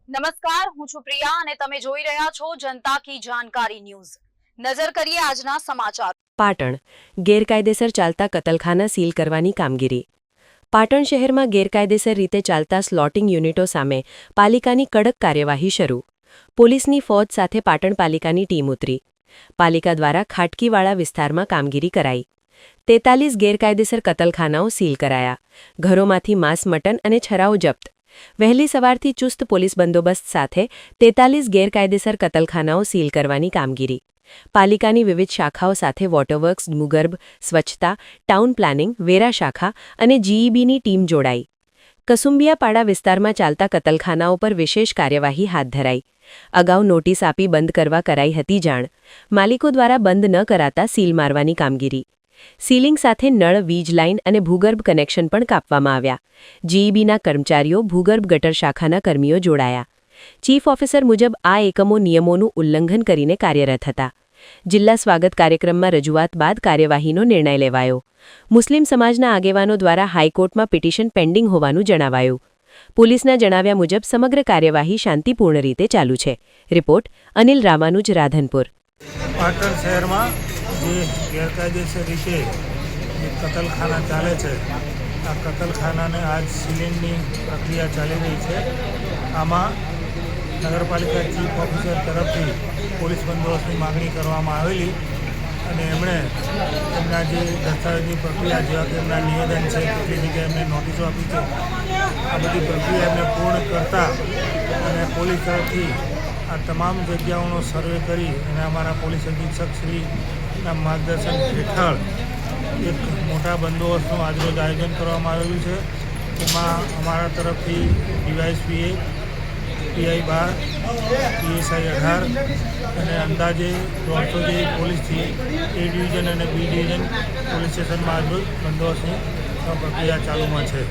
નમસ્કાર, હું છું પ્રિયા અને તમે જોઈ રહ્યા છો જનતા કી જાણકારી ન્યૂઝ। નજર કરીએ આજના સમાચાર। પાટણ ગેરકાયદેસર ચાલતા કતલખાના સીલ કરવાની કામગીરી। પાટણ શહેરમાં ગેરકાયદેસર રીતે ચાલતા સ્લોટિંગ યુનિટો સામે પાલિકાની કડક કાર્યવાહી શરૂ। પોલીસની ફોજ સાથે પાટણ પાલિકાની ટીમ ઉતરી। પાલિકા દ્વારા ખાટકીવાળા વિસ્તારમાં કામગીરી કરાઈ। 43 ગેરકાયદેસર કતલખાનાઓ સીલ કરાયા। ઘરોમાંથી માંસ, મટન અને છરાઓ જપ્ત। વહેલી સવારથી ચુસ્ત પોલીસ બંદોબસ્ત સાથે 43 ગેરકાયદેસર કતલખાનાઓ સીલ કરવાની કામગીરી। પાલિકાની વિવિધ શાખાઓ સાથે વોટરવર્ક્સ, ભૂગર્ભ, સ્વચ્છતા, ટાઉન પ્લાનિંગ, વેરા શાખા અને જીઈબીની ટીમ જોડાઈ। કસુંબિયાપાડા વિસ્તારમાં ચાલતા કતલખાનાઓ પર વિશેષ કાર્યવાહી હાથ ધરાઈ। અગાઉ નોટિસ આપી બંધ કરવા કરાઈ હતી જાણ। માલિકો દ્વારા બંધ ન કરાતા સીલ મારવાની કામગીરી। સીલિંગ સાથે નળ, વીજ લાઇન અને ભૂગર્ભ કનેક્શન પણ કાપવામાં આવ્યા। જીઈબીના કર્મચારીઓ, ભૂગર્ભ ગટર શાખાના કર્મીઓ જોડાયા। ચીફ ઓફિસર મુજબ આ એકમો નિયમોનું ઉલ્લંઘન કરીને કાર્યરત હતા। જિલ્લા સ્વાગત કાર્યક્રમમાં રજૂઆત બાદ કાર્યવાહીનો નિર્ણય લેવાયો। મુસ્લિમ સમાજના આગેવાનો દ્વારા હાઈકોર્ટમાં પિટિશન પેન્ડિંગ હોવાનું જણાવાયું। પોલીસના જણાવ્યા મુજબ સમગ્ર કાર્યવાહી શાંતિપૂર્ણ રીતે ચાલુ છે। રિપોર્ટ અનિલ રામાનુજ, રાધનપુર। પાટણ શહેરમાં જે ગેરકાયદેસર રીતે કતલખાના ચાલે છે, આ કતલખાનાને આજ સીલિંગની પ્રક્રિયા ચાલી રહી છે। આમાં નગરપાલિકા ચીફ ઓફિસર તરફથી પોલીસ બંદોબસ્તની માગણી કરવામાં આવેલી અને એમણે એમના જે દસ્તાવેજની પ્રક્રિયા, જેવા કે એમના નિવેદન છે, કેટલી જગ્યાએ એમને નોટિસો આપી છે, આ બધી પ્રક્રિયા એમને પૂર્ણ કરતા અને પોલીસ તરફથી આ તમામ જગ્યાઓનો સર્વે કરી અને અમારા પોલીસ અધિક્ષક શ્રીના માર્ગદર્શન હેઠળ એક મોટા બંદોબસ્તનું આજરોજ આયોજન કરવામાં આવેલું છે। એમાં અમારા તરફથી ડીવાયએસપી 1, પીઆઈ 12, પીએસઆઈ 18 અને અંદાજે 150 જેવી પોલીસથી એ ડિવિઝન અને બી ડિવિઝન પોલીસ સ્ટેશનમાં આજરોજ બંદોબસ્તની પ્રક્રિયા ચાલુમાં છે।